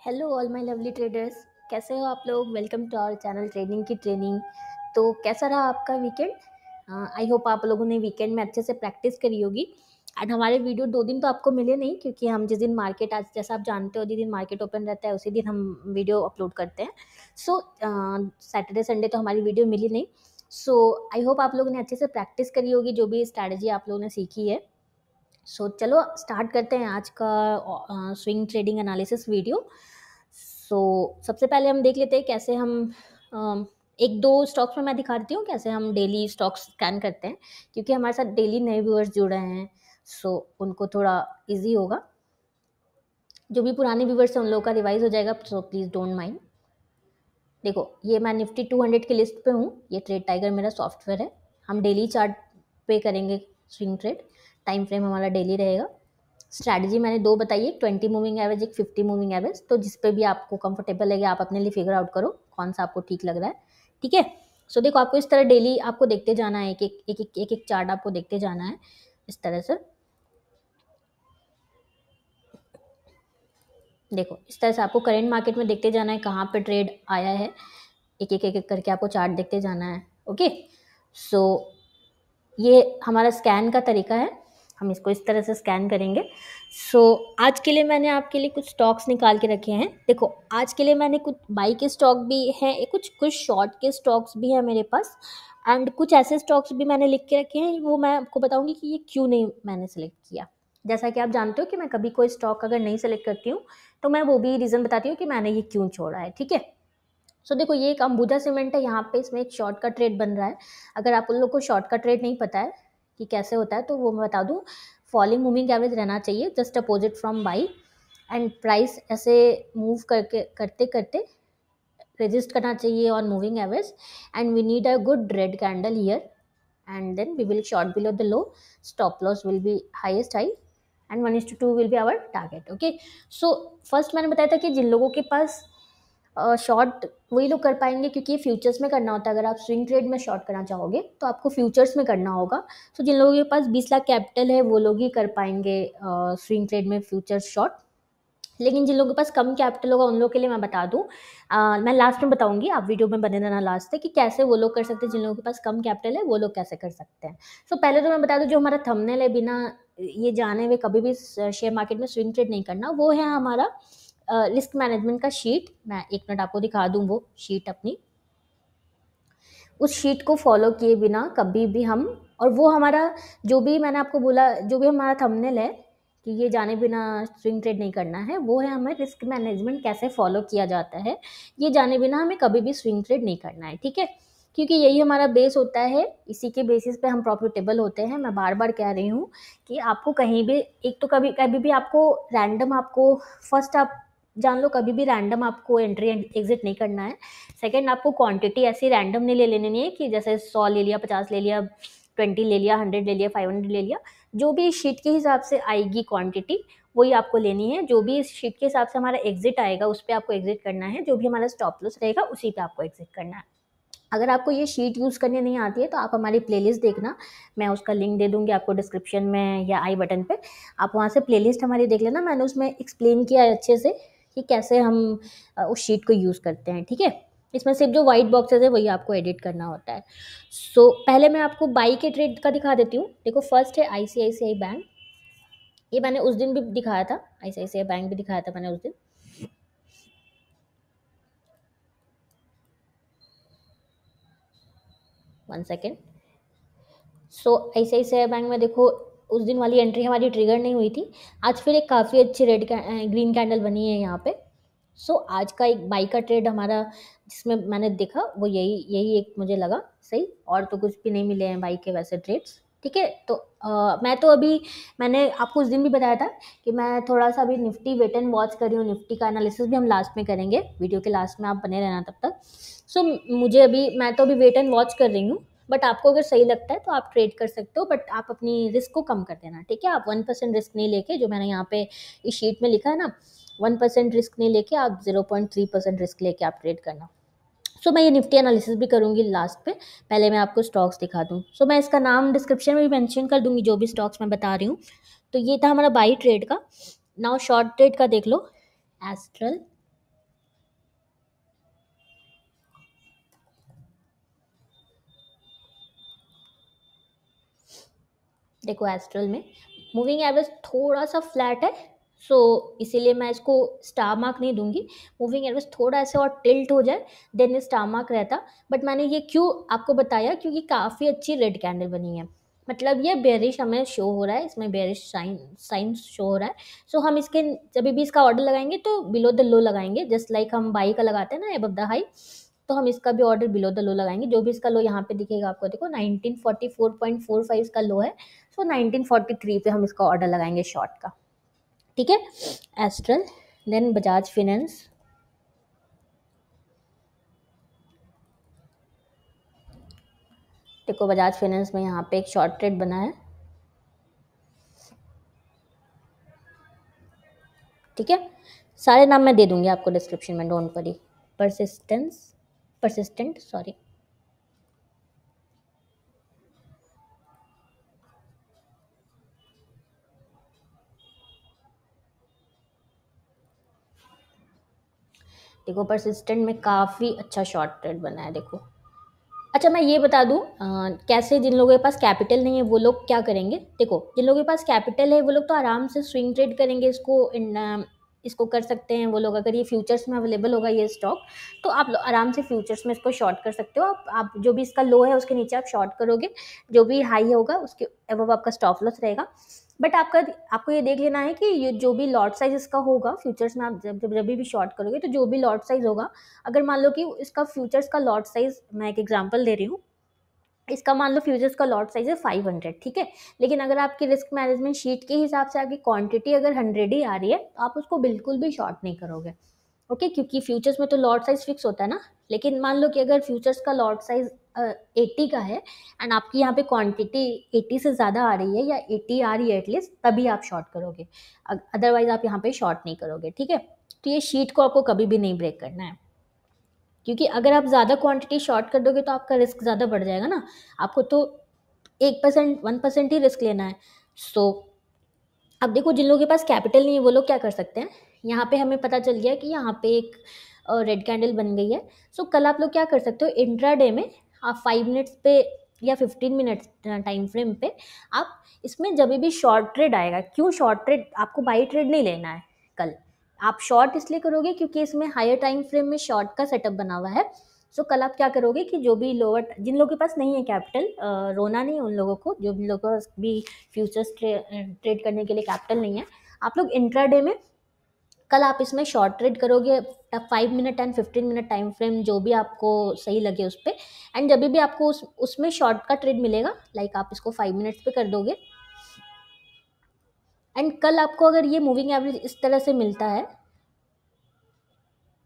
Hello all my lovely traders. कैसे हो आप लोग? Welcome to our channel trading की ट्रेनिंग। तो कैसा रहा आपका वीकेंड? आई होप आप लोगों ने वीकेंड में अच्छे से प्रैक्टिस करी होगी। एंड हमारे वीडियो 2 दिन तो आपको मिले नहीं, क्योंकि हम जिस दिन मार्केट, आज जैसा आप जानते हो जिस दिन मार्केट ओपन रहता है उसी दिन हम वीडियो अपलोड करते हैं। सो सैटरडे संडे तो हमारी वीडियो मिली नहीं। सो आई होप आप लोगों ने अच्छे से प्रैक्टिस करी होगी, जो भी स्ट्रैटेजी आप लोगों ने सीखी है। चलो स्टार्ट करते हैं आज का स्विंग ट्रेडिंग एनालिसिस वीडियो। सबसे पहले हम देख लेते हैं कैसे हम एक दो स्टॉक्स में मैं दिखा देती हूँ कैसे हम डेली स्टॉक्स स्कैन करते हैं, क्योंकि हमारे साथ डेली नए व्यूअर्स जुड़ रहे हैं। उनको थोड़ा इजी होगा। जो भी पुराने व्यूअर्स हैं उन लोगों का रिवाइज हो जाएगा, सो प्लीज़ डोंट माइंड। देखो, ये मैं निफ्टी 200 की लिस्ट पे हूँ। ये ट्रेड टाइगर मेरा सॉफ्टवेयर है। हम डेली चार्ट पे करेंगे स्विंग ट्रेड। टाइम फ्रेम हमारा डेली रहेगा। स्ट्रैटेजी मैंने दो बताई है, 20 मूविंग एवरेज, एक 50 मूविंग एवरेज। तो जिस पे भी आपको कंफर्टेबल लगे आप अपने लिए फिगर आउट करो कौन सा आपको ठीक लग रहा है। ठीक है। देखो, आपको इस तरह डेली आपको देखते जाना है, एक एक चार्ट आपको देखते जाना है इस तरह से। देखो, इस तरह से आपको करंट मार्केट में देखते जाना है कहाँ पे ट्रेड आया है। एक एक करके आपको चार्ट देखते जाना है। ओके। सो ये हमारा स्कैन का तरीका है। हम इसको इस तरह से स्कैन करेंगे। आज के लिए मैंने आपके लिए कुछ स्टॉक्स निकाल के रखे हैं। देखो, आज के लिए मैंने कुछ बाई के स्टॉक भी हैं, कुछ कुछ शॉर्ट के स्टॉक्स भी हैं मेरे पास। एंड कुछ ऐसे स्टॉक्स भी मैंने लिख के रखे हैं, वो मैं आपको बताऊंगी कि ये क्यों नहीं मैंने सेलेक्ट किया। जैसा कि आप जानते हो कि मैं कभी कोई स्टॉक अगर नहीं सेलेक्ट करती हूँ तो मैं वो भी रीज़न बताती हूँ कि मैंने ये क्यों छोड़ा है। ठीक है। देखो, ये एक अंबुजा सीमेंट है। यहाँ पे इसमें एक शॉर्ट का ट्रेड बन रहा है। अगर आप उन लोग को शॉर्ट का ट्रेड नहीं पता है कि कैसे होता है तो वो मैं बता दूँ। फॉलिंग मूविंग एवरेज रहना चाहिए just opposite from buy, and price ऐसे मूव करके करते करते रेजिस्ट करना चाहिए on moving average, and we need a good red candle here, and then we will short below the low. Stop loss will be highest high and 1:2 will be our target. Okay. First मैंने बताया था कि जिन लोगों के पास short वही लोग कर पाएंगे, क्योंकि ये फ्यूचर्स में करना होता है। अगर आप स्विंग ट्रेड में शॉर्ट करना चाहोगे तो आपको फ्यूचर्स में करना होगा। जिन लोगों के पास 20 लाख कैपिटल है वो लोग ही कर पाएंगे स्विंग ट्रेड में फ्यूचर्स शॉर्ट। लेकिन जिन लोगों के पास कम कैपिटल होगा उन लोगों के लिए मैं बता दूं, मैं लास्ट में बताऊंगी, आप वीडियो में बने रहना लास्ट तक कि कैसे वो लोग कर सकते हैं। जिन लोगों के पास कम कैपिटल है वो लोग कैसे कर सकते हैं। पहले तो मैं बता दूं, जो हमारा थंबनेल है, बिना ये जाने हुए कभी भी शेयर मार्केट में स्विंग ट्रेड नहीं करना, वो है हमारा रिस्क मैनेजमेंट का शीट। मैं 1 मिनट आपको दिखा दूं वो शीट अपनी। उस शीट को फॉलो किए बिना कभी भी हम, और वो हमारा जो भी मैंने आपको बोला, जो भी हमारा थंबनेल है कि ये जाने बिना स्विंग ट्रेड नहीं करना है, वो है हमें रिस्क मैनेजमेंट कैसे फॉलो किया जाता है। ये जाने बिना हमें कभी भी स्विंग ट्रेड नहीं करना है। ठीक है। क्योंकि यही हमारा बेस होता है, इसी के बेसिस पे हम प्रॉफिटेबल होते हैं। मैं बार बार कह रही हूँ कि आपको कहीं भी, एक तो कभी कभी भी आपको रैंडम, आपको फर्स्ट आप जान लो, कभी भी रैंडम आपको एंट्री एग्जिट नहीं करना है। सेकंड, आपको क्वांटिटी ऐसी रैंडम नहीं ले लेनी है कि जैसे 100 ले लिया, 50 ले लिया, 20 ले लिया, 100 ले लिया, 500 ले लिया। जो भी शीट के हिसाब से आएगी क्वांटिटी वही आपको लेनी है। जो भी शीट के हिसाब से हमारा एग्जिट आएगा उस पर आपको एग्जिट करना है। जो भी हमारा स्टॉप लॉस रहेगा उसी पे आपको एग्जिट करना है। अगर आपको ये शीट यूज़ करनी नहीं आती है तो आप हमारी प्लेलिस्ट देखना, मैं उसका लिंक दे दूंगी आपको डिस्क्रिप्शन में या आई बटन पे। आप वहाँ से प्लेलिस्ट हमारी देख लेना। मैंने उसमें एक्सप्लेन किया है अच्छे से कि कैसे हम उस शीट को यूज़ करते हैं। ठीक है। इसमें सिर्फ जो वाइट बॉक्सेस है वही आपको एडिट करना होता है। पहले मैं आपको बाई के ट्रेड का दिखा देती हूँ। देखो, फर्स्ट है ICICI बैंक। ये मैंने उस दिन भी दिखाया था, ICICI बैंक भी दिखाया था मैंने उस दिन। 1 सेकेंड। ICICI बैंक में देखो, उस दिन वाली एंट्री हमारी ट्रिगर नहीं हुई थी। आज फिर एक काफ़ी अच्छी ग्रीन कैंडल बनी है यहाँ पे। आज का एक बाई का ट्रेड हमारा जिसमें मैंने देखा वो यही यही एक मुझे लगा सही, और तो कुछ भी नहीं मिले हैं बाई के वैसे ट्रेड्स। ठीक है। मैं तो अभी, मैंने आपको उस दिन भी बताया था कि मैं थोड़ा सा अभी निफ्टी वेट एंड वॉच कर रही हूँ। निफ्टी का एनालिसिस भी हम लास्ट में करेंगे, वीडियो के लास्ट में आप बने रहना तब तक। मुझे अभी, मैं तो अभी वेट एंड वॉच कर रही हूँ। बट आपको अगर सही लगता है तो आप ट्रेड कर सकते हो, बट आप अपनी रिस्क को कम कर देना। ठीक है। आप 1% रिस्क नहीं लेके, जो मैंने यहाँ पे इस शीट में लिखा है ना, 1% रिस्क नहीं लेके आप 0.3% रिस्क लेके आप ट्रेड करना। मैं ये निफ्टी एनालिसिस भी करूंगी लास्ट पे। पहले मैं आपको स्टॉक्स दिखा दूं। मैं इसका नाम डिस्क्रिप्शन में भी मेंशन कर दूंगी, जो भी स्टॉक्स मैं बता रही हूँ। तो ये था हमारा बाई ट्रेड का। नाउ शॉर्ट ट्रेड का देख लो। एस्ट्रल, देखो एस्ट्रल में मूविंग एवरेज थोड़ा सा फ्लैट है, सो इसीलिए मैं इसको स्टार मार्क नहीं दूंगी। मूविंग एवरेज थोड़ा ऐसे और टिल्ट हो जाए देन स्टार मार्क रहता। बट मैंने ये क्यों आपको बताया, क्योंकि काफ़ी अच्छी रेड कैंडल बनी है, मतलब ये बेरिश हमें शो हो रहा है, इसमें बेरिश साइंस शो हो रहा है। सो हम इसके जब भी इसका ऑर्डर लगाएंगे तो बिलो द लो लगाएंगे, जस्ट लाइक हम बाई का लगाते हैं ना अबव द हाई, तो हम इसका भी ऑर्डर बिलो द लो लगाएंगे। जो भी इसका लो यहाँ पे दिखेगा आपको, देखो 1944.45 इसका लो है, सो 1943 पे हम इसका ऑर्डर लगाएंगे शॉर्ट का। ठीक है, एस्ट्रल। देन बजाज फिनेंस, देखो बजाज फाइनेंस में यहाँ पे एक शॉर्ट ट्रेड बना है। ठीक है, सारे नाम मैं दे दूंगी आपको डिस्क्रिप्शन में, डोंट वरी। परसिस्टेंट सॉरी, देखो परसिस्टेंट में काफ़ी अच्छा शॉर्ट ट्रेड बना है, देखो। अच्छा मैं ये बता दूं कैसे जिन लोगों के पास कैपिटल नहीं है वो लोग क्या करेंगे। देखो जिन लोगों के पास कैपिटल है वो लोग तो आराम से स्विंग ट्रेड करेंगे, इसको कर सकते हैं वो लोग। अगर ये फ्यूचर्स में अवेलेबल होगा ये स्टॉक, तो आप आराम से फ्यूचर्स में इसको शॉर्ट कर सकते हो। आप जो भी इसका लो है उसके नीचे आप शॉर्ट करोगे, जो भी हाई होगा उसके अबव आपका स्टॉप लॉस रहेगा। बट आपको ये देख लेना है कि ये जो भी लॉट साइज इसका होगा फ्यूचर्स में, आप जब भी शॉर्ट करोगे तो जो भी लॉट साइज होगा, अगर मान लो कि इसका फ्यूचर्स का लॉट साइज, मैं एक एग्जांपल दे रही हूँ, इसका मान लो फ्यूचर्स का लॉट साइज है 500, ठीक है। लेकिन अगर आपकी रिस्क मैनेजमेंट शीट के हिसाब से आपकी क्वांटिटी अगर 100 ही आ रही है, तो आप उसको बिल्कुल भी शॉर्ट नहीं करोगे, ओके। क्योंकि फ्यूचर्स में तो लॉट साइज फिक्स होता है ना। लेकिन मान लो कि अगर फ्यूचर्स का लॉट साइज 80 का है एंड आपकी यहाँ पे क्वांटिटी 80 से ज़्यादा आ रही है या 80 आ रही है एटलीस्ट, तभी आप शॉर्ट करोगे, अदरवाइज आप यहाँ पे शॉर्ट नहीं करोगे, ठीक है। तो ये शीट को आपको कभी भी नहीं ब्रेक करना है, क्योंकि अगर आप ज़्यादा क्वांटिटी शॉर्ट कर दोगे तो आपका रिस्क ज़्यादा बढ़ जाएगा ना। आपको तो 1% ही रिस्क लेना है। सो अब देखो जिन लोगों के पास कैपिटल नहीं है वो लोग क्या कर सकते हैं। यहाँ पे हमें पता चल गया कि यहाँ पे एक रेड कैंडल बन गई है। सो कल आप लोग क्या कर सकते हो, इंट्राडे में आप 5 मिनट्स पे या 15 मिनट्स टाइम फ्रेम पे आप इसमें जब भी शॉर्ट ट्रेड आएगा, क्यों शॉर्ट ट्रेड, आपको बाई ट्रेड नहीं लेना है कल। आप शॉर्ट इसलिए करोगे क्योंकि इसमें हायर टाइम फ्रेम में शॉर्ट का सेटअप बना हुआ है। सो कल आप क्या करोगे कि जो भी लोअर, जिन लोगों के पास नहीं है कैपिटल, रोना नहीं है उन लोगों को, जो भी लोगों के पास भी फ्यूचर्स ट्रेड करने के लिए कैपिटल नहीं है, आप लोग इंट्राडे में कल आप इसमें शॉर्ट ट्रेड करोगे 5 minute and 15 minute time frame, जो भी आपको सही लगे उस पर। एंड जब भी आपको उसमें शॉर्ट का ट्रेड मिलेगा, लाइक आप इसको 5 मिनट्स पे कर दोगे। एंड कल आपको अगर ये मूविंग एवरेज इस तरह से मिलता है,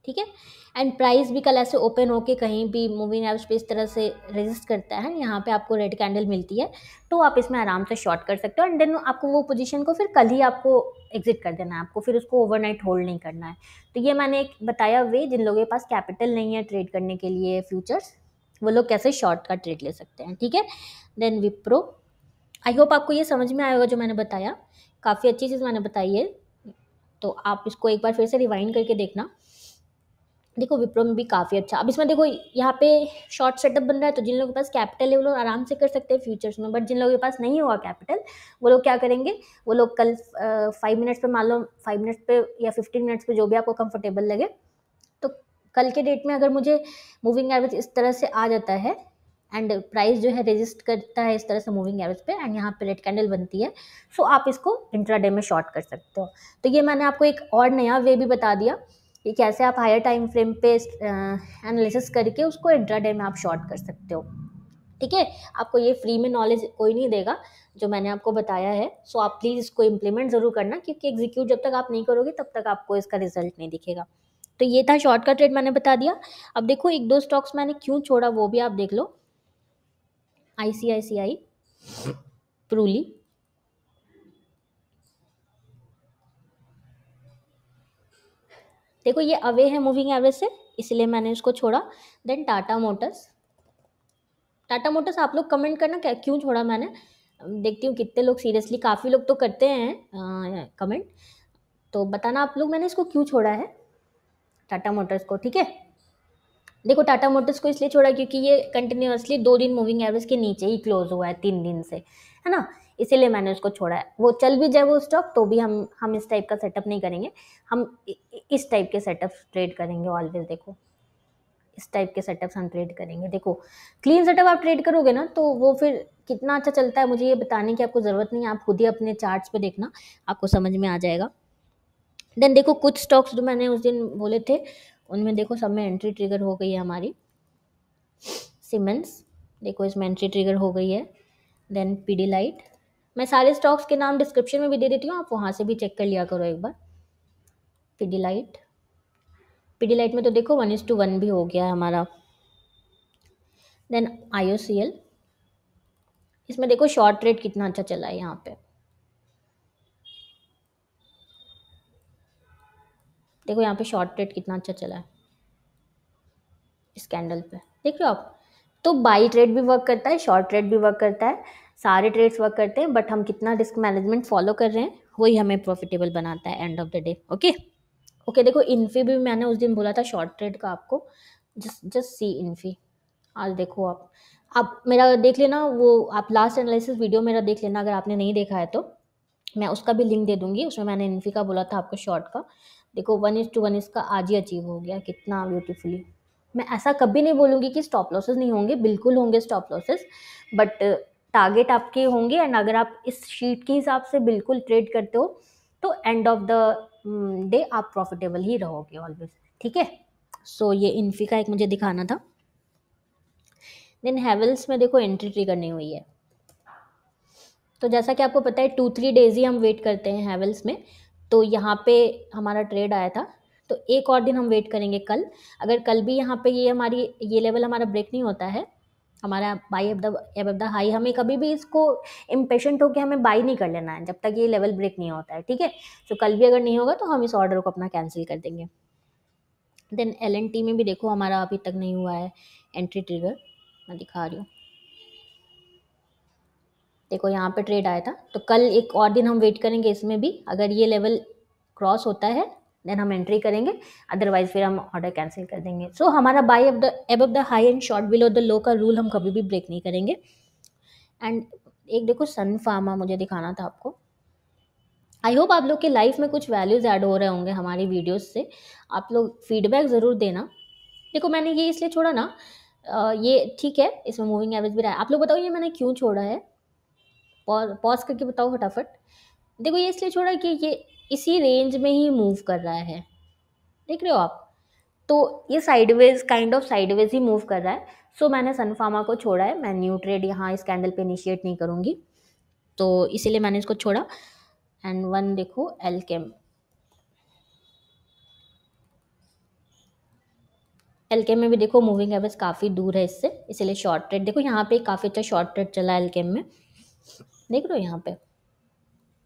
ठीक है, एंड प्राइस भी कल ऐसे ओपन होके कहीं भी मूविंग एवरेज पे इस तरह से रेजिस्ट करता है, यहाँ पे आपको रेड कैंडल मिलती है, तो आप इसमें आराम से शॉर्ट कर सकते हो। एंड देन आपको वो पोजीशन को फिर कल ही आपको एग्जिट कर देना है, आपको फिर उसको ओवरनाइट होल्ड नहीं करना है। तो ये मैंने एक बताया वे, जिन लोगों के पास कैपिटल नहीं है ट्रेड करने के लिए फ्यूचर्स, वो लोग कैसे शॉर्ट का ट्रेड ले सकते हैं, ठीक है। देन विप्रो, आई होप आपको ये समझ में आया होगा जो मैंने बताया, काफ़ी अच्छी चीज़ मैंने बताई है, तो आप इसको एक बार फिर से रिवाइंड करके देखना। देखो विप्रो में भी काफ़ी अच्छा, अब इसमें देखो यहाँ पे शॉर्ट सेटअप बन रहा है, तो जिन लोगों के पास कैपिटल है वो लोग आराम से कर सकते हैं फ्यूचर्स में। बट जिन लोगों के पास नहीं होगा कैपिटल, वो लोग क्या करेंगे, वो लोग कल 5 मिनट्स पे, मान लो 5 मिनट्स पे या 15 मिनट्स पे, जो भी आपको कंफर्टेबल लगे, तो कल के डेट में अगर मुझे मूविंग एवरेज इस तरह से आ जाता है एंड प्राइस जो है रेजिस्ट करता है इस तरह से मूविंग एवरेज पे, एंड यहाँ पे रेड कैंडल बनती है, सो आप इसको इंट्राडे में शॉर्ट कर सकते हो। तो ये मैंने आपको एक और नया वे भी बता दिया कि कैसे आप हायर टाइम फ्रेम पे एनालिसिस करके उसको इंट्राडे में आप शॉर्ट कर सकते हो, ठीक है। आपको ये फ्री में नॉलेज कोई नहीं देगा जो मैंने आपको बताया है। सो आप प्लीज़ इसको इम्प्लीमेंट ज़रूर करना, क्योंकि एग्जीक्यूट जब तक आप नहीं करोगे तब तक आपको इसका रिजल्ट नहीं दिखेगा। तो ये था शॉर्ट का ट्रेड, मैंने बता दिया। अब देखो एक दो स्टॉक्स मैंने क्यों छोड़ा वो भी आप देख लो। ICICI, प्रूली, देखो ये अवे है मूविंग एवरेज से, इसलिए मैंने इसको छोड़ा। Then Tata Motors, Tata Motors आप लोग कमेंट करना क्या क्यों छोड़ा मैंने, देखती हूँ कितने लोग सीरियसली, काफ़ी लोग तो करते हैं कमेंट, तो बताना आप लोग मैंने इसको क्यों छोड़ा है टाटा मोटर्स को, ठीक है। देखो टाटा मोटर्स को इसलिए छोड़ा क्योंकि ये कंटिन्यूअसली 2 दिन मूविंग एवरेज के नीचे ही क्लोज हुआ है 3 दिन से, है ना। इसीलिए मैंने उसको छोड़ा है। वो चल भी जाए वो स्टॉक तो भी हम इस टाइप का सेटअप नहीं करेंगे, हम इस टाइप के सेटअप ट्रेड करेंगे ऑलवेज। देखो इस टाइप के सेटअप्स हम ट्रेड करेंगे। देखो क्लीन सेटअप आप ट्रेड करोगे ना तो वो फिर कितना अच्छा चलता है मुझे ये बताने की आपको ज़रूरत नहीं है, आप खुद ही अपने चार्ट्स पे देखना, आपको समझ में आ जाएगा। देन देखो कुछ स्टॉक्स जो मैंने उस दिन बोले थे उनमें देखो सब में एंट्री ट्रिगर हो गई है हमारी। सीमेंस देखो इसमें एंट्री ट्रिगर हो गई है। देन पीडीलाइट, मैं सारे स्टॉक्स के नाम डिस्क्रिप्शन में भी दे देती हूँ, आप वहाँ से भी चेक कर लिया करो एक बार। पीडीलाइट, पीडीलाइट में तो देखो 1:1 भी हो गया है हमारा। देन IOCL, इसमें देखो शॉर्ट ट्रेड कितना अच्छा चला है यहाँ पे, देखो यहाँ पे शॉर्ट ट्रेड कितना अच्छा चला है इस कैंडल पे, देख रहे हो आप। तो बाई ट्रेड भी वर्क करता है, शॉर्ट ट्रेड भी वर्क करता है, सारे ट्रेड्स वर्क करते हैं, बट हम कितना रिस्क मैनेजमेंट फॉलो कर रहे हैं वही हमें प्रॉफिटेबल बनाता है end of the day. Okay okay, देखो इन्फी भी मैंने उस दिन बोला था शॉर्ट ट्रेड का आपको, जस्ट सी इन्फी। आज देखो आप मेरा देख लेना, वो आप लास्ट एनालिसिस वीडियो मेरा देख लेना अगर आपने नहीं देखा है तो, मैं उसका भी लिंक दे दूंगी, उसमें मैंने इन्फी का बोला था आपको शॉर्ट का। देखो 1:1 इसका आज ही अचीव हो गया कितना ब्यूटीफुली। मैं ऐसा कभी नहीं बोलूँगी कि स्टॉप लॉसेस नहीं होंगे, बिल्कुल होंगे स्टॉप लॉसेस, बट टारगेट आपके होंगे, एंड अगर आप इस शीट के हिसाब से बिल्कुल ट्रेड करते हो तो एंड ऑफ द डे आप प्रॉफिटेबल ही रहोगे ऑलवेज। ठीक है, सो ये इन्फी का एक मुझे दिखाना था। देन हैवेल्स में देखो एंट्री ट्रिगर नहीं हुई है, तो जैसा कि आपको पता है 2-3 डेज ही हम वेट करते हैं हैवेल्स में, तो यहाँ पे हमारा ट्रेड आया था, तो एक और दिन हम वेट करेंगे कल। अगर कल भी यहाँ पे ये लेवल हमारा ब्रेक नहीं होता है, हमारा बाई अब द हाई, हमें कभी भी इसको इम्पेशेंट होकर हमें बाई नहीं कर लेना है जब तक ये लेवल ब्रेक नहीं होता है। ठीक है, तो कल भी अगर नहीं होगा तो हम इस ऑर्डर को अपना कैंसिल कर देंगे। देन LNT में भी देखो हमारा अभी तक नहीं हुआ है एंट्री ट्रिगर, मैं दिखा रही हूँ। देखो यहाँ पे ट्रेड आया था, तो कल एक और दिन हम वेट करेंगे इसमें भी, अगर ये लेवल क्रॉस होता है देन हम एंट्री करेंगे, अदरवाइज फिर हम ऑर्डर कैंसिल कर देंगे। सो हमारा buy above the high and short below the low का रूल हम कभी भी ब्रेक नहीं करेंगे। एंड एक देखो सन फार्मा मुझे दिखाना था आपको। आई होप आप लोग के लाइफ में कुछ वैल्यूज ऐड हो रहे होंगे हमारी वीडियोस से, आप लोग फीडबैक ज़रूर देना। देखो मैंने ये इसलिए छोड़ा ना, ये ठीक है इसमें मूविंग एवरेज भी रहा है, आप लोग बताओ ये मैंने क्यों छोड़ा है, पॉज करके बताओ फटाफट। देखो ये इसलिए छोड़ा कि ये इसी रेंज में ही मूव कर रहा है, देख रहे हो आप, तो ये sideways kind of sideways he move कर रहा है। सो मैंने सन फार्मा को छोड़ा है, मैं न्यू ट्रेड यहाँ इस कैंडल पे इनिशिएट नहीं करूँगी, तो इसीलिए मैंने इसको छोड़ा। एंड वन देखो एल्केम, एल्केम में भी देखो मूविंग एवरेज काफ़ी दूर है इससे, इसीलिए शॉर्ट ट्रेड, देखो यहाँ पे काफ़ी अच्छा शॉर्ट ट्रेड चला है एल्केम में, देख रहे हो यहाँ पे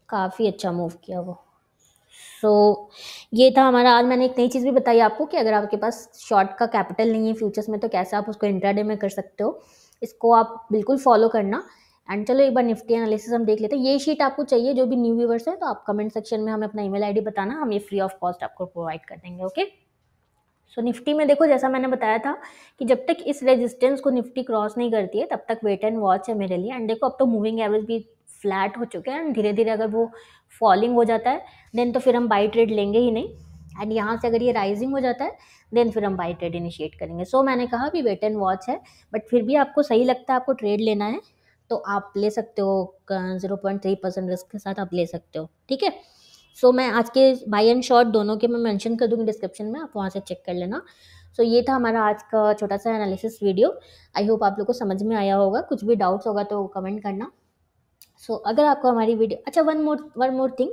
काफ़ी अच्छा मूव किया वो। सो ये था हमारा आज, मैंने एक नई चीज़ भी बताई आपको कि अगर आपके पास शॉर्ट का कैपिटल नहीं है फ्यूचर्स में तो कैसे आप उसको इंट्राडे में कर सकते हो, इसको आप बिल्कुल फॉलो करना। एंड चलो एक बार निफ्टी एनालिसिस हम देख लेते हैं। ये शीट आपको चाहिए जो भी न्यू व्यूवर्स है तो आप कमेंट सेक्शन में हमें अपना ईमेल आईडी बताना, हम ये फ्री ऑफ कॉस्ट आपको प्रोवाइड कर देंगे। ओके, सो निफ्टी में देखो जैसा मैंने बताया था कि जब तक इस रेजिस्टेंस को निफ्टी क्रॉस नहीं करती है तब तक वेट एंड वॉच है मेरे लिए। एंड देखो अब तो मूविंग एवरेज भी फ्लैट हो चुके हैं, एंड धीरे धीरे अगर वो फॉलिंग हो जाता है देन तो फिर हम बाई ट्रेड लेंगे ही नहीं, एंड यहाँ से अगर ये राइजिंग हो जाता है देन फिर हम बाई ट्रेड इनिशिएट करेंगे। सो मैंने कहा भी वेट एंड वॉच है, बट फिर भी आपको सही लगता है आपको ट्रेड लेना है तो आप ले सकते हो, 0.3% रिस्क के साथ आप ले सकते हो। ठीक है, सो मैं आज के बाई एंड शॉर्ट दोनों के मैं मेंशन कर दूँगी डिस्क्रिप्शन में, आप वहाँ से चेक कर लेना। सो ये था हमारा आज का छोटा सा एनालिसिस वीडियो, आई होप आप लोग को समझ में आया होगा, कुछ भी डाउट्स होगा तो कमेंट करना। सो अगर आपको हमारी वीडियो, अच्छा one more thing,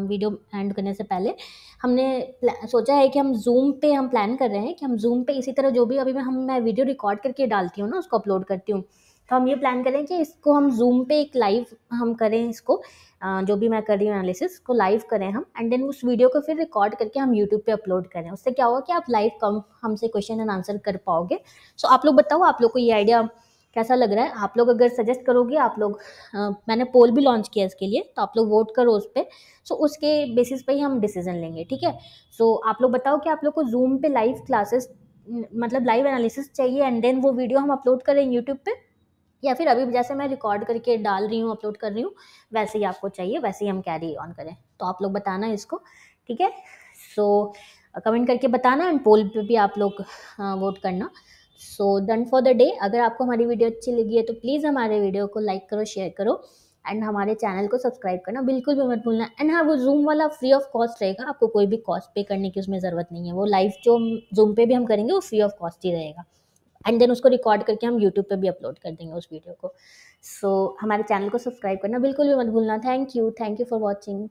video and करने से पहले हमने सोचा है कि हम जूम पे हम प्लान कर रहे हैं कि हम जूम पे इसी तरह जो भी अभी मैं वीडियो रिकॉर्ड करके डालती हूँ ना उसको अपलोड करती हूँ, तो हम ये प्लान करें कि इसको हम जूम पे एक लाइव हम करें, इसको जो भी मैं कर रही हूँ एनालिसिस को लाइव करें हम, एंड देन उस वीडियो को फिर रिकॉर्ड करके हम यूट्यूब पे अपलोड करें। उससे क्या होगा कि आप लाइव कम हमसे क्वेश्चन एंड आंसर कर पाओगे। सो आप लोग बताओ आप लोग को ये आइडिया कैसा लग रहा है, आप लोग अगर सजेस्ट करोगे, आप लोग मैंने पोल भी लॉन्च किया इसके लिए, तो आप लोग वोट करो उस पर, सो उसके बेसिस पे ही हम डिसीजन लेंगे। ठीक है, सो आप लोग बताओ कि आप लोग को जूम पे लाइव क्लासेस मतलब लाइव एनालिसिस चाहिए एंड देन वो वीडियो हम अपलोड करें यूट्यूब पे, या फिर अभी जैसे मैं रिकॉर्ड करके डाल रही हूँ, अपलोड कर रही हूँ, वैसे ही आपको चाहिए, वैसे ही हम कैरी ऑन करें। तो आप लोग बताना इसको, ठीक है। सो कमेंट करके बताना एंड पोल पे भी आप लोग वोट करना। So done for the day. अगर आपको हमारी वीडियो अच्छी लगी है तो प्लीज़ हमारे वीडियो को लाइक करो, शेयर करो एंड हमारे चैनल को सब्सक्राइब करना बिल्कुल भी मत भूलना। एंड हाँ, वो जूम वाला फ्री ऑफ कॉस्ट रहेगा, आपको कोई भी कॉस्ट पे करने की उसमें ज़रूरत नहीं है। वो लाइव जो जूम पे भी हम करेंगे वो फ्री ऑफ कॉस्ट ही रहेगा एंड देन उसको रिकॉर्ड करके हम यूट्यूब पे भी अपलोड कर देंगे उस वीडियो को। सो हमारे चैनल को सब्सक्राइब करना बिल्कुल भी मत भूलना। Thank you for watching.